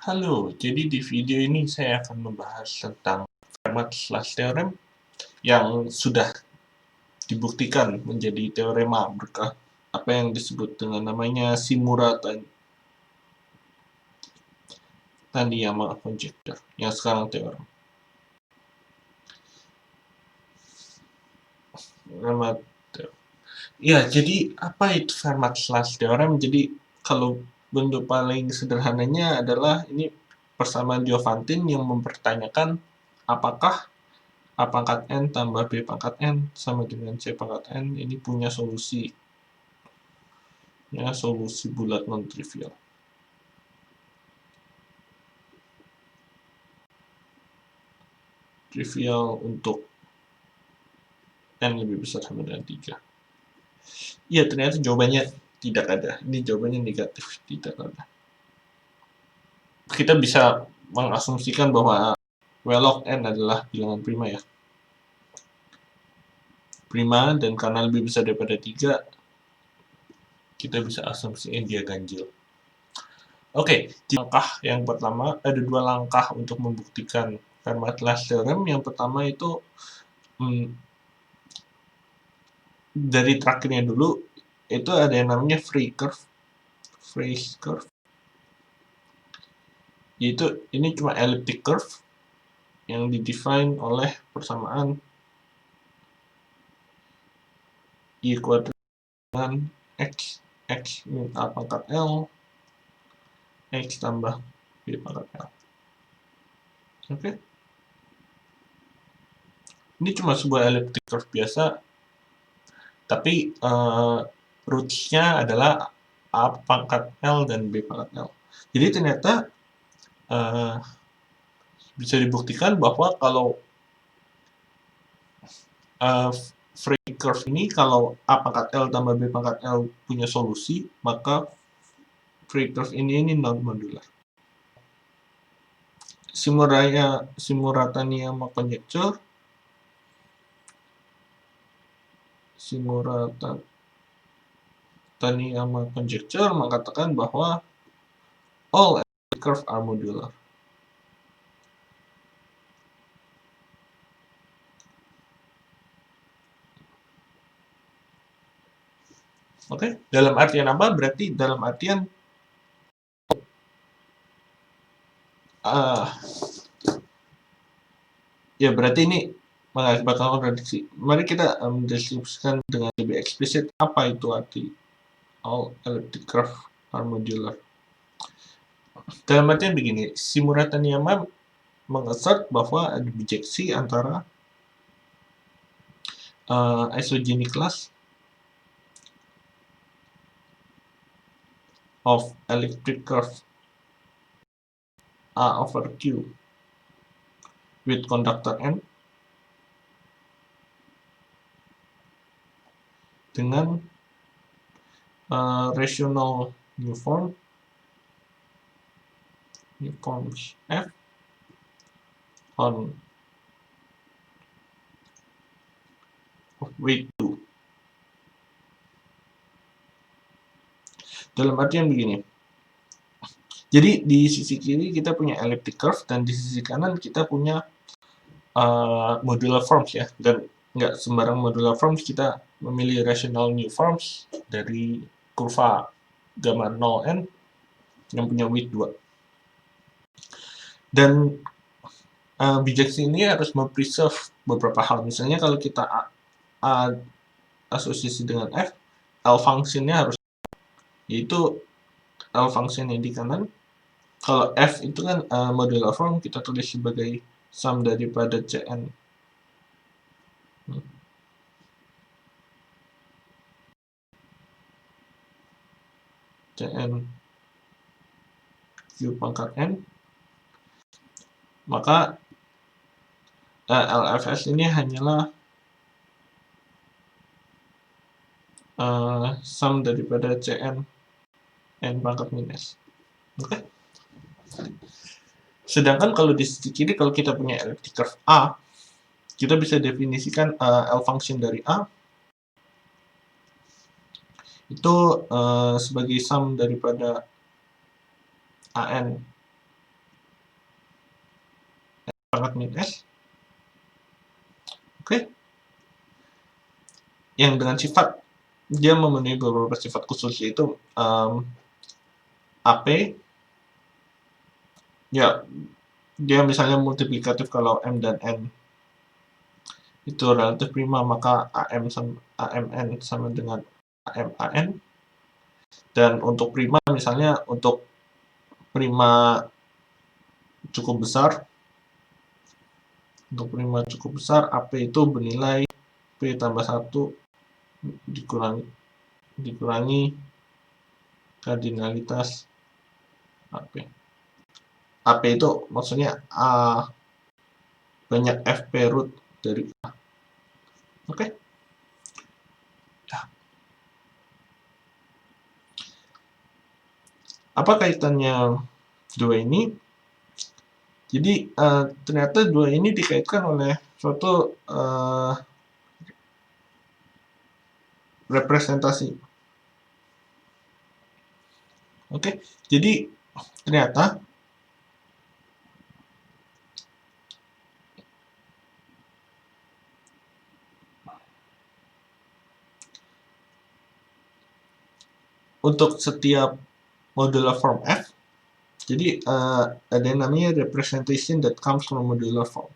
Halo, jadi di video ini saya akan membahas tentang Fermat/Theorem yang sudah dibuktikan menjadi teorema berkah apa yang disebut dengan namanya Shimura-Taniyama conjecture yang sekarang teorem. Ya, jadi apa itu Fermat/Theorem? Jadi kalau bentuk paling sederhananya adalah ini persamaan Diophantine yang mempertanyakan apakah A pangkat N tambah B pangkat N sama dengan C pangkat N ini punya solusi. Ya, solusi bulat non-trivial. Trivial untuk N lebih besar sama dengan 3. Iya, ternyata jawabannya tidak ada. Ini jawabannya negatif, tidak ada. Kita bisa mengasumsikan bahwa W log N adalah bilangan prima ya. Prima, dan karena lebih besar daripada 3, kita bisa asumsiin dia ganjil. Oke, langkah yang pertama, ada 2 langkah untuk membuktikan Fermat-Theorem. Yang pertama itu dari terakhirnya dulu, itu ada yang namanya Frey curve. Yaitu ini cuma elliptic curve yang didefine oleh persamaan I kuadrat dengan X min A pangkat L X tambah B pangkat L. Oke. Ini cuma sebuah elliptic curve biasa, tapi roots-nya adalah A pangkat L dan B pangkat L. Jadi ternyata bisa dibuktikan bahwa kalau Frey curve ini kalau A pangkat L tambah B pangkat L punya solusi, maka Frey curve ini non-modular. Shimura-Taniyama conjecture mengatakan bahwa all elliptic curves are modular. Oke, dalam artian apa? Berarti dalam artian ya berarti ini mengakibatkan kontradiksi. Mari kita mendeskripsikan dengan lebih eksplisit apa itu arti all elliptic curve are modular. Dalam artian begini, Shimura-Taniyama mengassert bahwa ada bijeksi antara isogeny class of elliptic curve A over Q with conductor N dengan rational new forms F on weight 2. Dalam artian begini, jadi di sisi kiri kita punya elliptic curve dan di sisi kanan kita punya modular forms ya, dan nggak sembarang modular forms, kita memilih rational new forms dari kurva gamma 0n yang punya weight 2. Dan bijeksi ini harus mempreserve beberapa hal. Misalnya kalau kita asosiasi dengan F, L function-nya harus, yaitu L function-nya di kanan. Kalau F itu kan modular form, kita tulis sebagai sum daripada Cn Q pangkat N, maka LFS ini hanyalah sum daripada Cn N pangkat minus. Oke? Sedangkan kalau di sisi kiri, kalau kita punya elliptic curve A, kita bisa definisikan L function dari A itu sebagai sum daripada AN pangkat min S. Oke. Yang dengan sifat, dia memenuhi beberapa sifat khusus, yaitu AP, ya dia misalnya multiplikatif kalau M dan N itu relatif prima, maka AMN sama dengan AMAN. Dan untuk prima, misalnya untuk prima cukup besar, AP itu bernilai P tambah 1 dikurangi kardinalitas AP. AP itu maksudnya banyak FP root dari A. Oke? Ya. Apa kaitannya dua ini? Jadi ternyata dua ini dikaitkan oleh suatu representasi. Oke, jadi ternyata untuk setiap modular form F, jadi ada yang namanya representation that comes from modular form.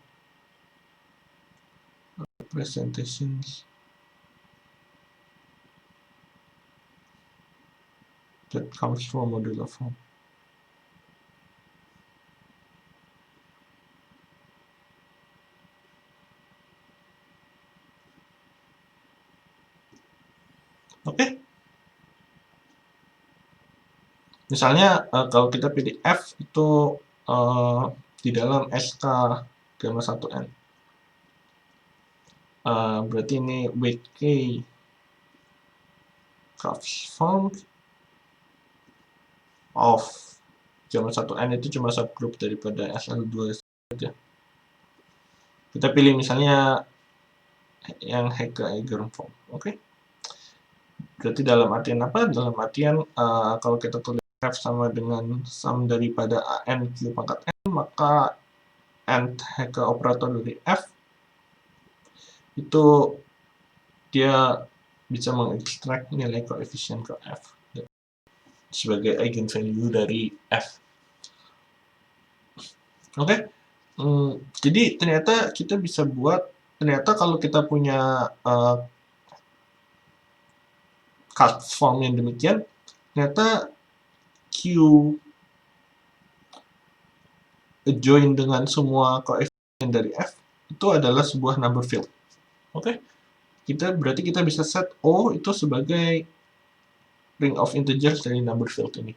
Representations that comes from modular form. Oke. Misalnya kalau kita pilih F itu di dalam SK gamma 1N. Berarti ini WK Cauchy form of gamma 1N itu cuma subgroup daripada SL2 saja. Kita pilih misalnya yang Hecke-Eiger form. Oke. Berarti dalam artian apa? Dalam artian kalau kita tulis F sama dengan sum daripada AN Q pangkat N, maka nth Hecke operator dari F itu dia bisa mengekstrak nilai koefisien ke F sebagai eigenvalue dari F. Oke? Jadi ternyata kita bisa buat, ternyata kalau kita punya card form yang demikian, ternyata Q join dengan semua koefisien dari F itu adalah sebuah number field. Oke? Berarti kita bisa set O itu sebagai ring of integers dari number field ini.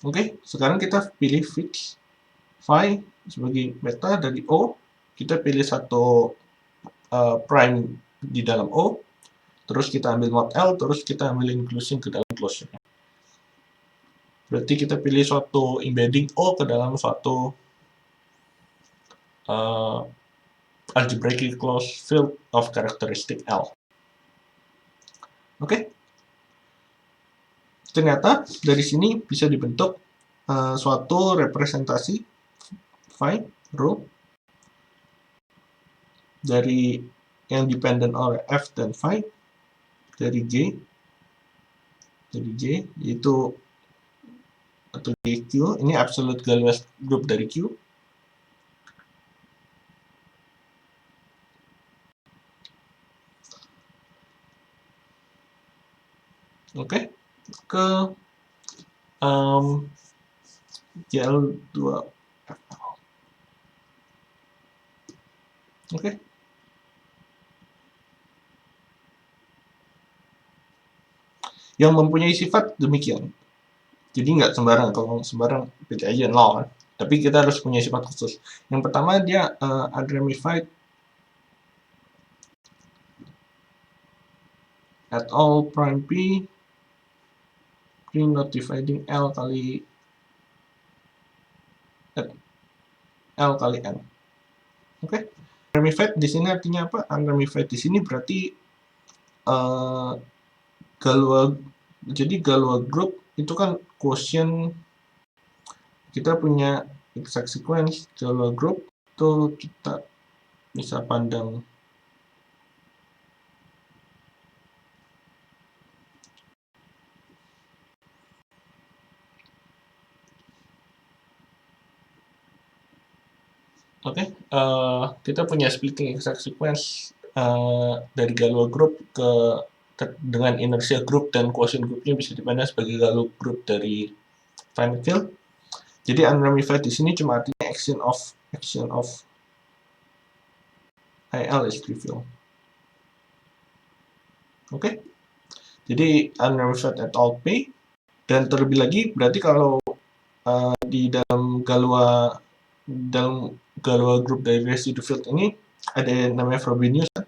Oke, sekarang kita pilih fix phi sebagai beta dari O. Kita pilih satu prime di dalam O, terus kita ambil mod L, terus kita ambil inclusion ke dalam closure. Berarti kita pilih suatu embedding O ke dalam suatu algebraically closed field of characteristic L. Oke? Ternyata dari sini bisa dibentuk suatu representasi phi rho dari yang dependent oleh F dan phi dari J yaitu atau JQ, ini absolute Galois group dari Q. Oke, ke GL2. Oke. Yang mempunyai sifat demikian. Jadi nggak sembarang, kalau sembarang pilih aja 0 kan. Tapi kita harus punya sifat khusus. Yang pertama dia unramified at all prime P not dividing L kali L kali N. Oke. Unramified di sini artinya apa? Unramified di sini berarti Galois group itu kan quotient, kita punya exact sequence Galois group itu kita bisa pandang kita punya splitting exact sequence dari Galois group dengan inertia group dan quotient groupnya bisa dipandang sebagai Galois group dari finite field. Jadi unramified di sini cuma artinya action of IL is trivial. Jadi unramified at all P, dan terlebih lagi berarti kalau di dalam Galois group dari residue field ini ada namanya Frobenius kan?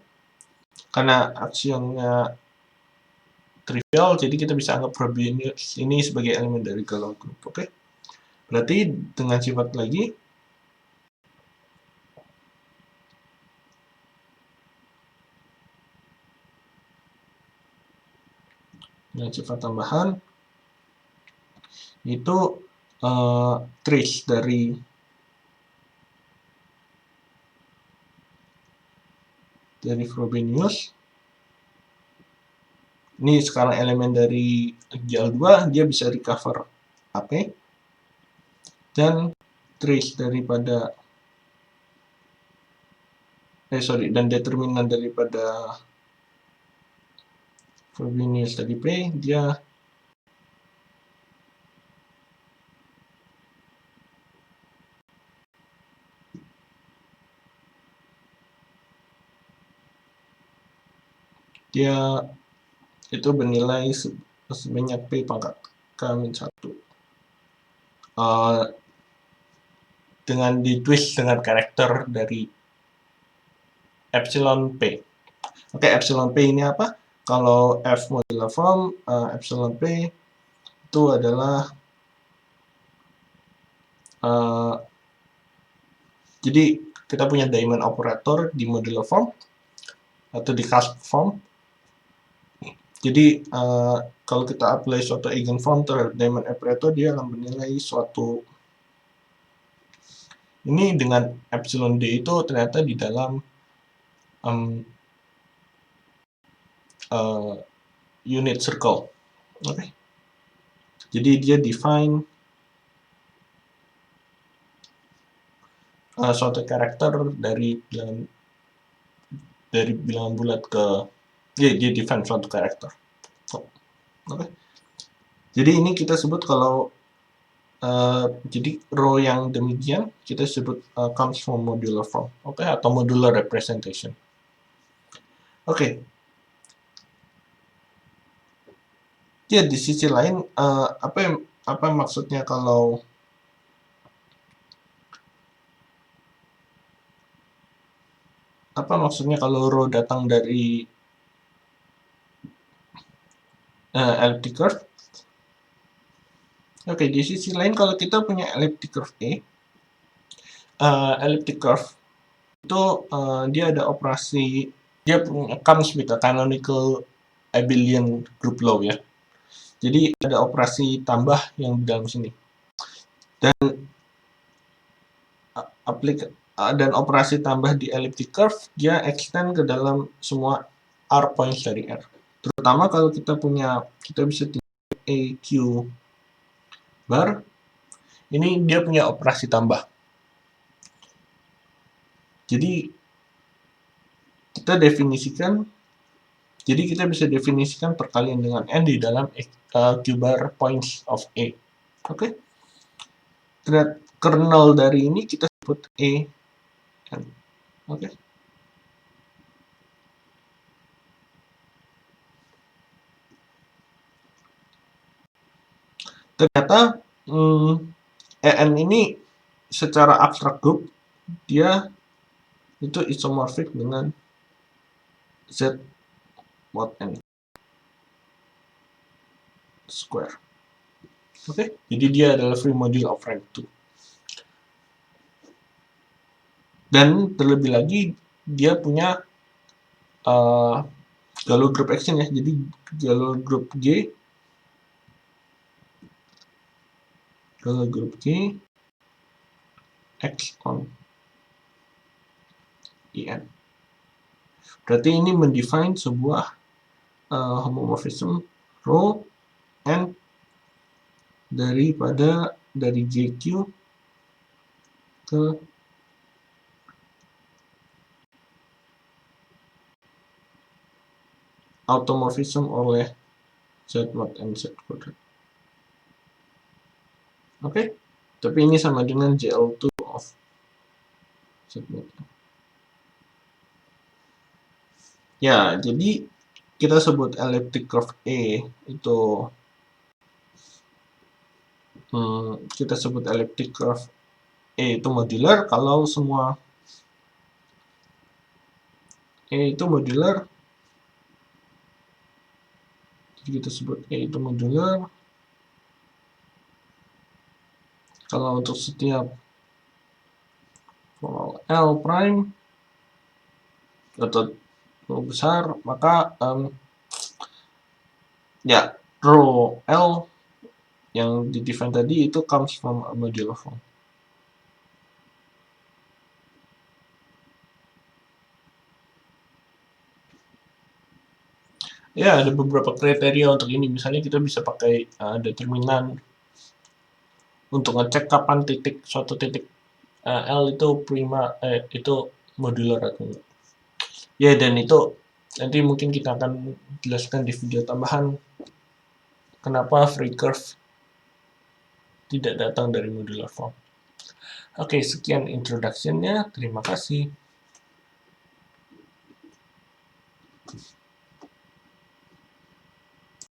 Karena aksionnya trivial, jadi kita bisa anggap Frobenius ini sebagai elemen dari Galois group. Berarti dengan sifat lagi dengan sifat tambahan itu trace dari Frobenius. Ini sekarang elemen dari GL2, dia bisa recover AP, dan trace daripada dan determinan daripada Frobenius tadi P, dia itu bernilai sebanyak P pangkat K-1. Dengan ditwist dengan karakter dari epsilon P. Epsilon P ini apa? Kalau F modular form, epsilon P itu adalah jadi kita punya diamond operator di modular form atau di cusp form. Jadi kalau kita apply suatu eigenform terhadap diamond operator, dia akan bernilai suatu ini dengan epsilon D itu ternyata di dalam unit circle. Jadi dia define suatu karakter dari bilangan bulat ke dia define suatu karakter. Jadi ini kita sebut kalau jadi row yang demikian kita sebut comes from modular form, atau modular representation. Ya, di sisi lain apa maksudnya kalau row datang dari elliptic curve? Di sisi lain kalau kita punya elliptic curve elliptic curve itu dia ada operasi, dia comes with a canonical abelian group law ya. Jadi ada operasi tambah yang di dalam sini. Dan operasi tambah di elliptic curve dia extend ke dalam semua R points dari R. Terutama kalau kita bisa tinggal AQ bar, ini dia punya operasi tambah. Jadi kita bisa definisikan perkalian dengan N di dalam Q bar points of A. Kernel dari ini kita sebut E. Ternyata EN ini secara abstrak group dia itu isomorphic dengan Z mod N square. Jadi dia adalah free module of rank 2. Dan terlebih lagi dia punya Galois group action ya. Jadi Galois group G X on IN. Berarti ini mendefine sebuah homomorphism row n dari JQ ke automorphism oleh Z mod n Z kuadrat. Oke, tapi ini sama dengan JL2 of Z mod. Ya, jadi kita sebut elliptic curve E itu kita sebut elliptic curve E itu modular kalau semua E itu modular. Jadi kita sebut E itu modular kalau untuk setiap L prime atau besar, maka ya row L yang di-define tadi itu comes from a modular form. Ya, ada beberapa kriteria untuk ini. Misalnya kita bisa pakai determinan untuk ngecek kapan suatu titik L itu prima itu modular atau enggak. Ya, dan itu nanti mungkin kita akan jelaskan di video tambahan kenapa free curve tidak datang dari modular form. Oke, sekian introduction-nya. Terima kasih.